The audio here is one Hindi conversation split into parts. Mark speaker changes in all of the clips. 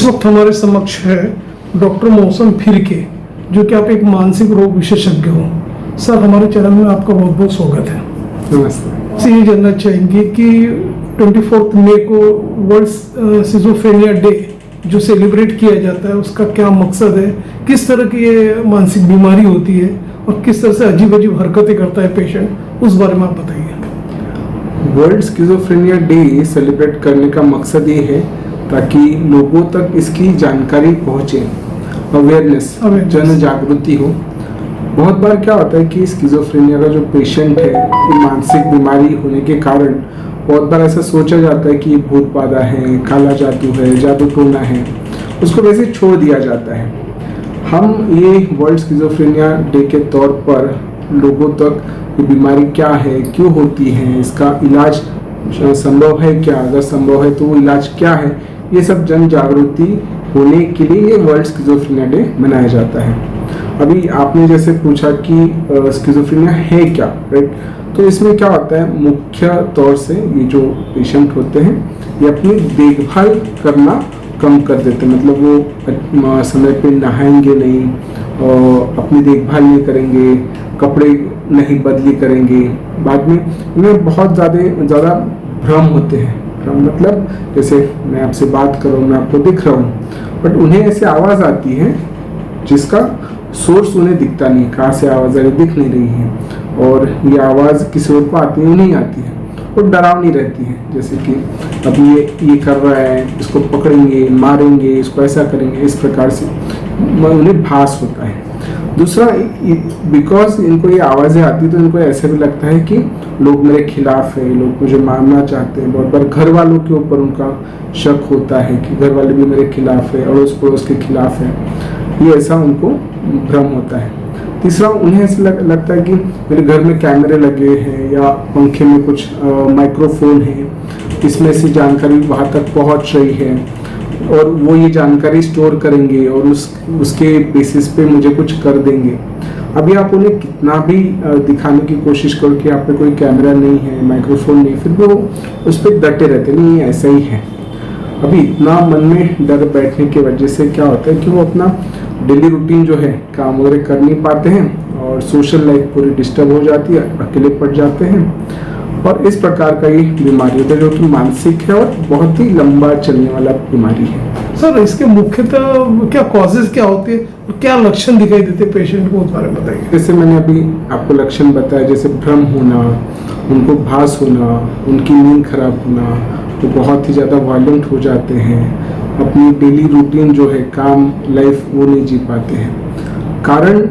Speaker 1: इस वक्त हमारे समक्ष है डॉक्टर मौसम फिरके, जो कि आप एक मानसिक रोग विशेषज्ञ हो। सर, हमारे चैनल में आपका बहुत बहुत स्वागत है।
Speaker 2: नमस्ते।
Speaker 1: से ये जानना चाहेंगे कि 24 मई को वर्ल्ड सिजोफ्रेनिया डे जो सेलिब्रेट किया जाता है, उसका क्या मकसद है, किस तरह की ये मानसिक बीमारी होती है और किस तरह से अजीब अजीब हरकतें करता है पेशेंट, उस बारे में आप बताइए।
Speaker 2: वर्ल्ड स्किज़ोफ्रेनिया डे सेलिब्रेट करने का मकसद ये है ताकि लोगों तक इसकी जानकारी पहुंचे, अवेयरनेस, जन जागृति हो। बहुत बार क्या होता है कि स्किज़ोफ्रेनिया का जो पेशेंट है, ये मानसिक बीमारी होने के कारण बहुत बार ऐसा सोचा जाता है कि ये भूत बाधा है, काला जादू है, जादू टोना है, उसको वैसे छोड़ दिया जाता है। हम ये वर्ल्ड स्किज़ोफ्रेनिया डे के तौर पर लोगों तक ये बीमारी क्या है, क्यों होती है, इसका इलाज संभव है क्या, अगर संभव है तो वो इलाज क्या है, ये सब जन जागृति होने के लिए ये वर्ल्ड स्किज़ोफ्रेनिया डे मनाया जाता है। अभी आपने जैसे पूछा कि स्किज़ोफ्रेनिया है क्या, राइट? तो इसमें क्या होता है, मुख्य तौर से ये जो पेशेंट होते हैं ये अपनी देखभाल करना कम कर देते हैं। मतलब वो समय पे नहाएंगे नहीं, और अपनी देखभाल नहीं करेंगे, कपड़े नहीं बदली करेंगे, बाद में इनमें बहुत ज़्यादा भ्रम होते हैं। भ्रम मतलब जैसे मैं आपसे बात कर रहा हूँ, मैं आपको दिख रहा हूँ, बट उन्हें ऐसे आवाज़ आती है जिसका सोर्स उन्हें दिखता नहीं, कहाँ से आवाज़ आ रही दिख नहीं रही है, और ये आवाज़ किसी और को आती है नहीं आती है, और डरावनी रहती है। जैसे कि अभी ये कर रहा है, इसको पकड़ेंगे, मारेंगे, इसको ऐसा करेंगे, इस प्रकार से उन्हें भास होता है। दूसरा, बिकॉज इनको ये आवाज़ें आती तो इनको ऐसा भी लगता है कि लोग मेरे खिलाफ है, लोग मुझे मारना चाहते हैं। बहुत बार घर वालों के ऊपर उनका शक होता है कि घर वाले भी मेरे खिलाफ है, अड़ोस पड़ोस के खिलाफ है, ये ऐसा उनको भ्रम होता है। तीसरा, उन्हें ऐसा लगता है कि मेरे घर में कैमरे लगे हैं या पंखे में कुछ माइक्रोफोन है, इसमें से जानकारी वहाँ तक पहुँच रही है और वो ये जानकारी स्टोर करेंगे और उसके बेसिस पे मुझे कुछ कर देंगे। अभी आप उन्हें कितना भी दिखाने की कोशिश करो कि आप पे कोई कैमरा नहीं है, माइक्रोफोन नहीं, फिर भी वो उस पर डटे रहते, नहीं ऐसा ही है। अभी इतना मन में डर बैठने की वजह से क्या होता है कि वो अपना डेली रूटीन जो है, काम वगैरह कर नहीं पाते हैं और सोशल लाइफ पूरी डिस्टर्ब हो जाती है, अकेले पड़ जाते हैं, और इस प्रकार का ये बीमारी होता है जो कि मानसिक है और बहुत ही लंबा चलने वाला बीमारी है।
Speaker 1: सर, इसके मुख्यतः क्या कॉजेज क्या होते हैं, क्या लक्षण दिखाई देते पेशेंट को, उस बारे में बताइए।
Speaker 2: जैसे मैंने अभी आपको लक्षण बताया, जैसे भ्रम होना, उनको भास होना, उनकी नींद खराब होना, वो बहुत ही ज़्यादा वायलेंट हो जाते हैं, अपनी डेली रूटीन जो है, काम लाइफ, वो नहीं जी पाते हैं। कारण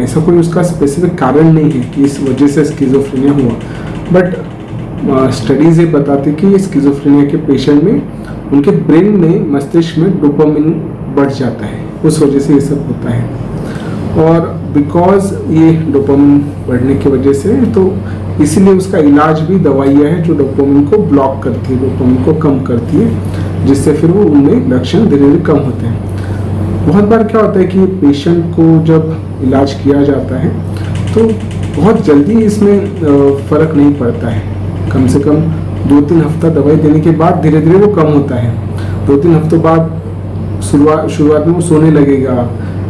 Speaker 2: ऐसा कोई उसका स्पेसिफिक कारण नहीं है कि इस वजह से स्किज़ोफ्रेनिया हुआ, बट स्टडीज ये बताती कि स्किज़ोफ्रेनिया के पेशेंट में उनके ब्रेन में, मस्तिष्क में डोपामिन बढ़ जाता है, उस वजह से ये सब होता है। और बिकॉज ये डोपामिन बढ़ने की वजह से, तो इसीलिए उसका इलाज भी दवाइयाँ हैं जो डोपामिन को ब्लॉक करती है, डोपामिन को कम करती है, जिससे फिर वो उनमें लक्षण धीरे धीरे कम होते हैं। बहुत बार क्या होता है कि पेशेंट को जब इलाज किया जाता है तो बहुत जल्दी इसमें फ़र्क नहीं पड़ता है। कम से कम 2-3 हफ्ता दवाई देने के बाद धीरे धीरे वो कम होता है। 2-3 हफ्तों बाद शुरुआत में वो सोने लगेगा,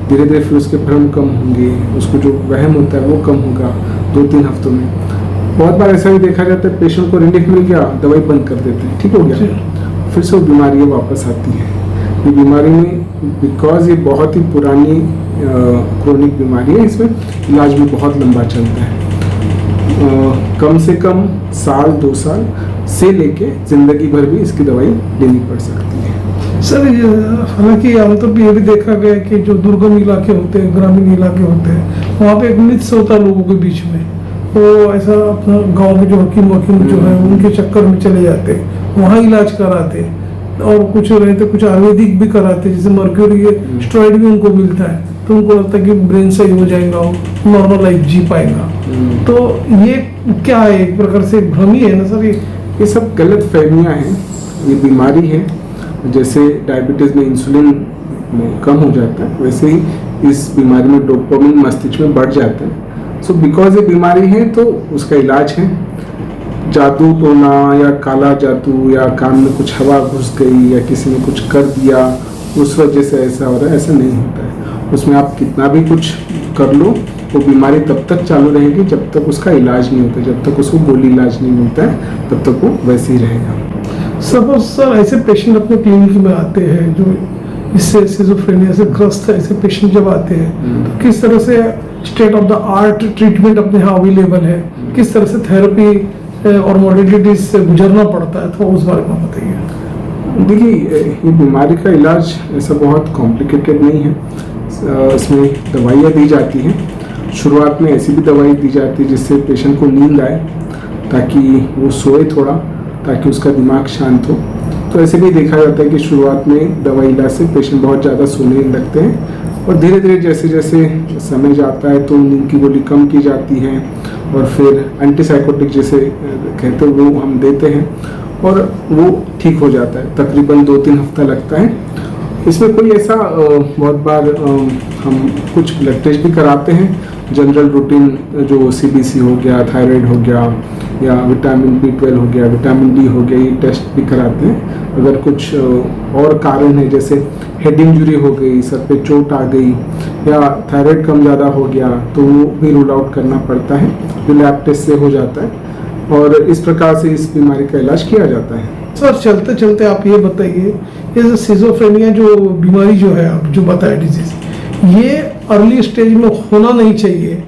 Speaker 2: धीरे धीरे फिर उसके भ्रम कम होंगे, उसको जो वहम होता है वो कम होगा 2-3 हफ्तों में। बहुत बार ऐसा भी देखा जाता है, पेशेंट को रिलीफ मिल गया, दवाई बंद कर देते हैं, ठीक हो गया, फिर से वो बीमारियाँ वापस आती हैं। ये बीमारी में, बिकॉज ये बहुत ही पुरानी क्रोनिक बीमारी है, इसमें इलाज भी बहुत लंबा चलता है। कम से कम 1-2 साल से लेके जिंदगी भर भी इसकी दवाई लेनी पड़ सकती है।
Speaker 1: सर, हालांकि आमतौर पर यह भी देखा गया है कि जो दुर्गम इलाके होते हैं, ग्रामीण इलाके होते हैं, वहाँ पे एक मिथ्स होता है लोगों के बीच में, वो ऐसा अपना गांव के जो हकीम जो है उनके चक्कर में चले जाते हैं, वहाँ इलाज कराते हैं, और कुछ रहते कुछ आयुर्वेदिक भी कराते हैं, जैसे मर्क्यूरी स्टेरॉइड भी उनको मिलता है, तो उनको लगता है कि ब्रेन सही हो जाएगा, नॉर्मल लाइफ जी पाएगा। तो ये क्या है, एक प्रकार से भ्रम ही है ना सर?
Speaker 2: ये सब गलत फहमियाँ हैं। ये बीमारी है, जैसे डायबिटीज़ में इंसुलिन कम हो जाता है, वैसे ही इस बीमारी में डोपामिन मस्तिष्क में बढ़ जाता है। सो बिकॉज ये बीमारी है तो उसका इलाज है। जादू टोना या काला जादू या कान में कुछ हवा घुस गई या किसी ने कुछ कर दिया, उस वजह से ऐसा हो रहा है, ऐसा नहीं होता है। उसमें आप कितना भी कुछ कर लो, वो बीमारी तब तक चालू रहेगी जब तक उसका इलाज नहीं होता, जब तक उसको गोली इलाज नहीं मिलता है तब तक वो वैसे ही रहेगा।
Speaker 1: सपोज सर ऐसे पेशेंट अपने क्लिनिक में आते हैं जो इससे सिजोफ्रेनिया से ग्रस्त है, ऐसे पेशेंट जब आते हैं तो किस तरह से state of the art treatment अपने यहाँ अवेलेबल है, किस तरह से थेरेपी और मॉडलिटीज से गुजरना पड़ता है, तो उस बारे में बताइए।
Speaker 2: देखिए, ये बीमारी का इलाज ऐसा बहुत कॉम्प्लिकेटेड नहीं है। इसमें दवाइयाँ दी जाती हैं। शुरुआत में ऐसी भी दवाई दी जाती है जिससे पेशेंट को नींद आए, ताकि वो सोए थोड़ा, ताकि उसका दिमाग शांत हो। तो ऐसे भी देखा जाता है कि शुरुआत में दवाई इलाज से पेशेंट बहुत ज़्यादा सोने लगते हैं, और धीरे धीरे जैसे जैसे समय जाता है तो नींद की गोली कम की जाती है, और फिर एंटीसाइकोटिक जैसे कहते हैं वो हम देते हैं, और वो ठीक हो जाता है। तकरीबन 2-3 हफ्ता लगता है। इसमें कोई ऐसा बहुत बार हम कुछ ब्लड टेस्ट भी कराते हैं, जनरल रूटीन जो सीबीसी हो गया, थायराइड हो गया, या विटामिन B12 हो गया, विटामिन D हो गया, ये टेस्ट भी कराते हैं। अगर कुछ और कारण है, जैसे हेड इंजरी हो गई, सर पे चोट आ गई, या थायराइड कम ज़्यादा हो गया, तो वो भी रूल आउट करना पड़ता है, जो लैब टेस्ट से हो जाता है, और इस प्रकार से इस बीमारी का इलाज किया जाता है।
Speaker 1: सर चलते चलते आप ये बताइए, ये जो सिजोफ्रेनिया जो बीमारी जो है आप जो बताए डिजीज, ये अर्ली स्टेज में होना नहीं चाहिए,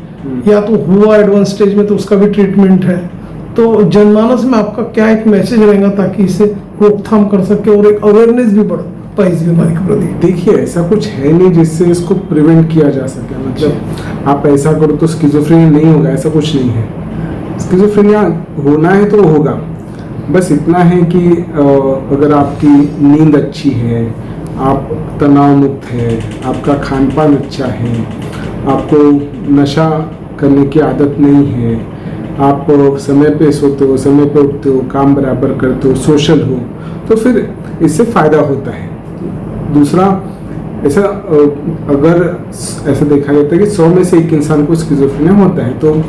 Speaker 1: या तो हुआ एडवांस स्टेज में तो उसका भी ट्रीटमेंट है, तो जनमानस में आपका क्या एक मैसेज रहेगा ताकि इसे रोकथाम कर सके और एक अवेयरनेस भी बढ़ पाए इस बीमारी के प्रति?
Speaker 2: देखिए, ऐसा कुछ है नहीं जिससे इसको प्रिवेंट किया जा सके। मतलब आप ऐसा करो तो स्किज़ोफ्रेनिया नहीं होगा, ऐसा कुछ नहीं है। स्किज़ोफ्रेनिया होना है तो होगा, बस इतना है कि अगर आपकी नींद अच्छी है, आप तनाव मुक्त है, आपका खान पान अच्छा है, आपको नशा करने की आदत नहीं है, आप समय पे सोते हो, समय पे उठते हो, काम बराबर करते हो, सोशल हो, तो फिर इससे फ़ायदा होता है। दूसरा, ऐसा अगर ऐसा देखा जाता है कि 100 में से 1 इंसान को स्किज़ोफ्रेनिया होता है, तो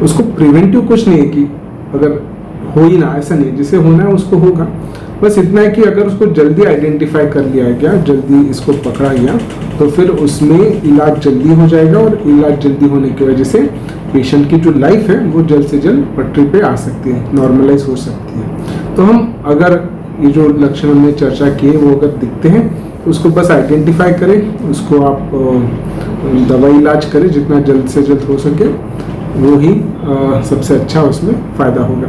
Speaker 2: उसको प्रिवेंटिव कुछ नहीं है कि अगर हो ही ना, ऐसा नहीं, जिसे होना है उसको होगा। बस इतना है कि अगर उसको जल्दी आइडेंटिफाई कर लिया गया, जल्दी इसको पकड़ा गया, तो फिर उसमें इलाज जल्दी हो जाएगा, और इलाज जल्दी होने की वजह से पेशेंट की जो लाइफ है वो जल्द से जल्द पटरी पे आ सकती है, नॉर्मलाइज हो सकती है। तो हम अगर ये जो लक्षण हमने चर्चा किए वो अगर दिखते हैं तो उसको बस आइडेंटिफाई करें, उसको आप दवाई इलाज करें जितना जल्द से जल्द हो सके, वो ही सबसे अच्छा उसमें फ़ायदा होगा।